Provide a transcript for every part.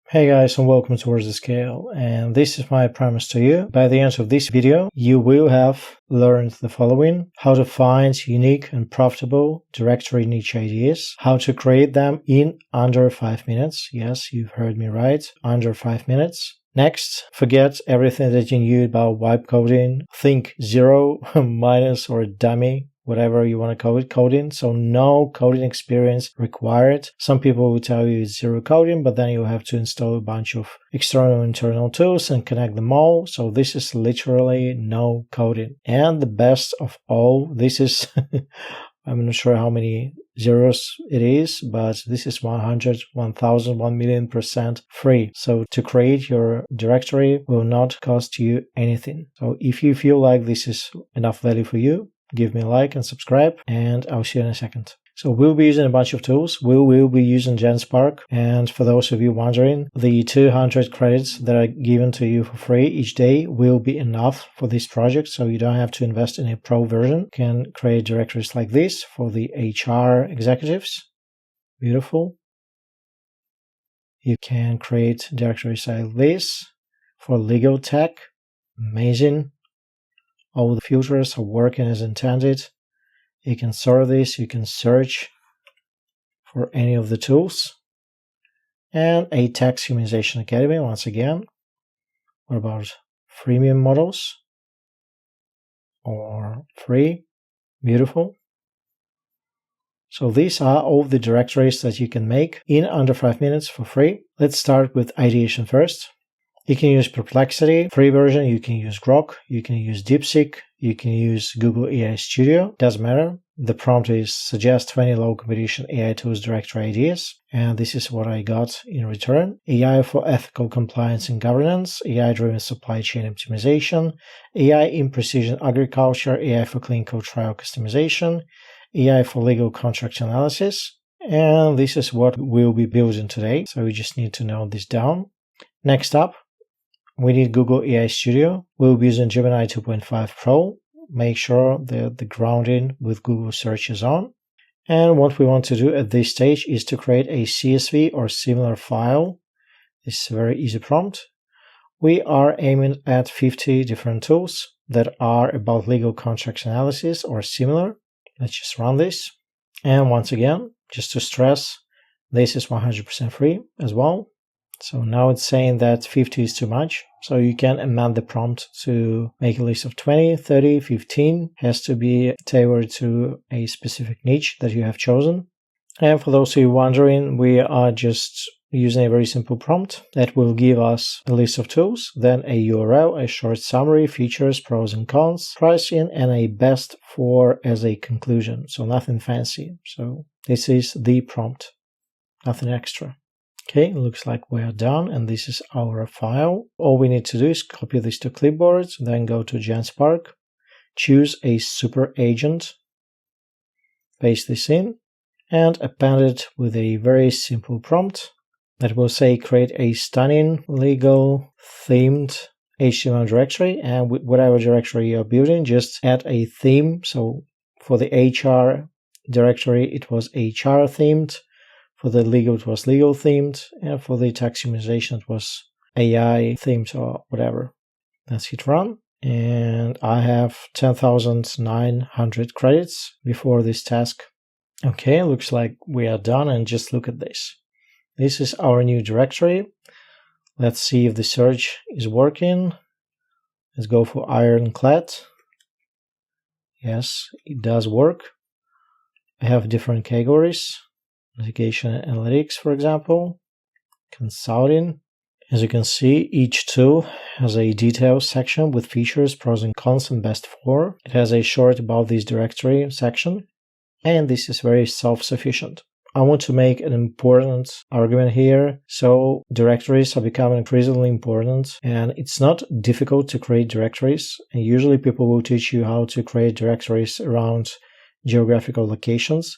Hey guys, and welcome to the Scale, and this is my promise to you. By the end of this video, you will have learned the following: how to find unique and profitable directory niche ideas, how to create them in under 5 minutes. Yes, you've heard me right, under 5 minutes. Next, forget everything that you knew about wipe coding. Think zero, minus, or dummy, whatever you want to call it, coding. So no coding experience required. Some people will tell you it's zero coding, but then you have to install a bunch of external and internal tools and connect them all. So this is literally no coding. And the best of all, this is, I'm not sure how many zeros it is, but this is 100, 1000, 1,000,000% free. So to create your directory will not cost you anything. So if you feel like this is enough value for you, give me a like and subscribe, and I'll see you in a second. So we'll be using a bunch of tools. We will be using GenSpark. And for those of you wondering, the 200 credits that are given to you for free each day will be enough for this project. So you don't have to invest in a pro version. You can create directories like this for the HR executives. Beautiful. You can create directories like this for legal tech. Amazing. All the filters are working as intended. You can sort this, you can search for any of the tools. And a Tax Humanization Academy, once again. What about freemium models? Or free? Beautiful. So these are all the directories that you can make in under 5 minutes for free. Let's start with Ideation first. You can use Perplexity, free version, you can use Grok, you can use DeepSeek, you can use Google AI Studio, doesn't matter. The prompt is suggest 20 low competition AI tools directory ideas, and this is what I got in return. AI for ethical compliance and governance, AI-driven supply chain optimization, AI in precision agriculture, AI for clinical trial customization, AI for legal contract analysis, and this is what we'll be building today, so we just need to note this down. Next up, we need Google AI Studio. We'll be using Gemini 2.5 Pro. Make sure that the grounding with Google search is on. And what we want to do at this stage is to create a CSV or similar file. This is a very easy prompt. We are aiming at 50 different tools that are about legal contracts analysis or similar. Let's just run this. And once again, just to stress, this is 100% free as well. So now it's saying that 50 is too much. So you can amend the prompt to make a list of 20, 30, 15. It has to be tailored to a specific niche that you have chosen. And for those of you wondering, we are just using a very simple prompt that will give us a list of tools, then a URL, a short summary, features, pros and cons, pricing, and a best for as a conclusion. So nothing fancy. So this is the prompt, nothing extra. Okay, looks like we are done, and this is our file. All we need to do is copy this to clipboard, then go to GenSpark, choose a super agent, paste this in, and append it with a very simple prompt that will say create a stunning legal themed HTML directory, and with whatever directory you're building, just add a theme. So for the HR directory, it was HR themed. For the legal, it was legal themed, and for the tax humanization, it was AI themed or whatever. Let's hit run, and I have 10,900 credits before this task. Okay, looks like we are done, and just look at this. This is our new directory. Let's see if the search is working. Let's go for ironclad. Yes, it does work. I have different categories. Litigation analytics, for example, consulting. As you can see, each tool has a details section with features, pros and cons, and best for. It has a short about this directory section, and this is very self-sufficient. I want to make an important argument here. So directories are becoming increasingly important, and it's not difficult to create directories. And usually people will teach you how to create directories around geographical locations.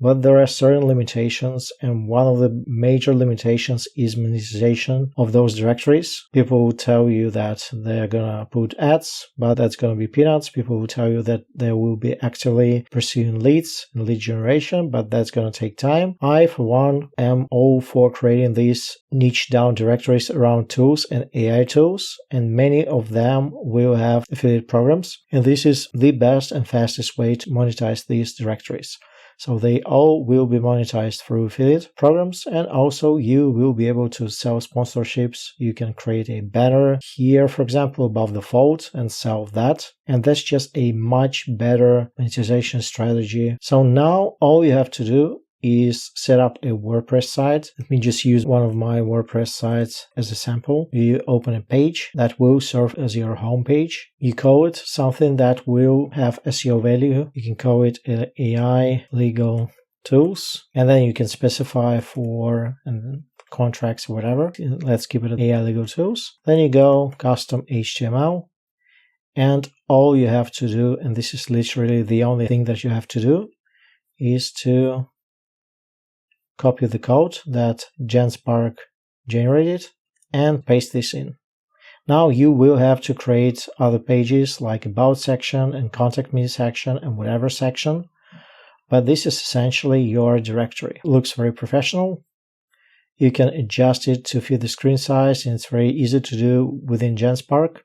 but there are certain limitations, and one of the major limitations is monetization of those directories. People will tell you that they're gonna put ads, but that's gonna be peanuts. People will tell you that they will be actively pursuing leads and lead generation, but that's gonna take time. I, for one, am all for creating these niche down directories around tools and AI tools, and many of them will have affiliate programs, and this is the best and fastest way to monetize these directories. So they all will be monetized through affiliate programs, and also you will be able to sell sponsorships. You can create a banner here, for example, above the fold and sell that. And that's just a much better monetization strategy. So now all you have to do is set up a WordPress site. Let me just use one of my WordPress sites as a sample. You open a page that will serve as your home page. You call it something that will have SEO value. You can call it AI legal tools, and then you can specify for contracts or whatever. Let's keep it AI legal tools. Then you go custom HTML, and all you have to do, and this is literally the only thing that you have to do, is to copy the code that GenSpark generated and paste this in. Now you will have to create other pages like about section and contact me section and whatever section, but this is essentially your directory. It looks very professional. You can adjust it to fit the screen size, and it's very easy to do within GenSpark,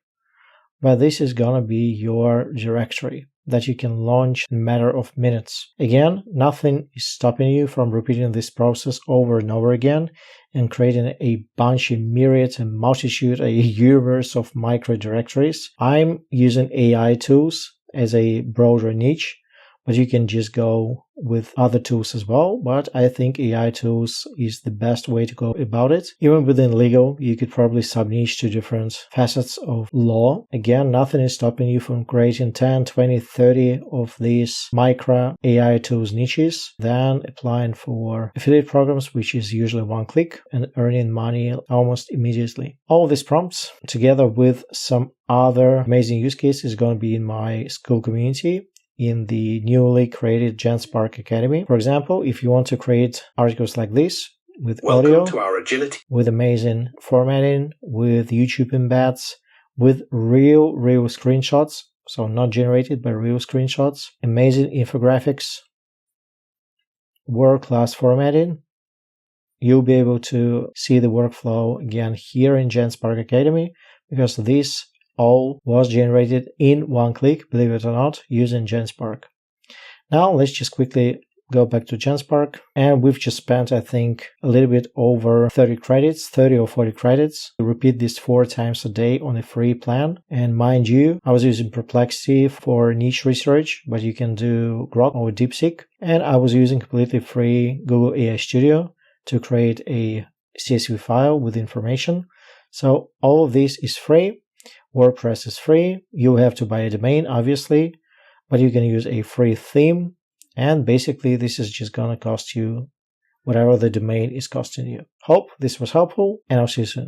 but this is gonna be your directory that you can launch in a matter of minutes. Again, nothing is stopping you from repeating this process over and over again and creating a bunch, a myriad, a multitude, a universe of micro directories. I'm using AI tools as a broader niche, but you can just go with other tools as well. But I think AI tools is the best way to go about it. Even within legal, you could probably sub-niche to different facets of law. Again, nothing is stopping you from creating 10, 20, 30 of these micro AI tools niches, then applying for affiliate programs, which is usually one click, and earning money almost immediately. All these prompts, together with some other amazing use cases, is going to be in my school community, in the newly created GenSpark Academy. For example, if you want to create articles like this with audio, to our agility, with amazing formatting, with YouTube embeds, with real screenshots, so not generated but real screenshots, amazing infographics, world-class formatting, you'll be able to see the workflow again here in GenSpark Academy, because this all was generated in one click, believe it or not, using GenSpark. Now let's just quickly go back to GenSpark, and we've just spent, I think, a little bit over 30 or 40 credits to repeat this 4 times a day on a free plan. And mind you, I was using Perplexity for niche research, but you can do Grok or DeepSeek, and I was using completely free Google AI Studio to create a CSV file with information. So all of this is free. WordPress is free. You have to buy a domain, obviously, but you can use a free theme. And basically, this is just going to cost you whatever the domain is costing you. Hope this was helpful, and I'll see you soon.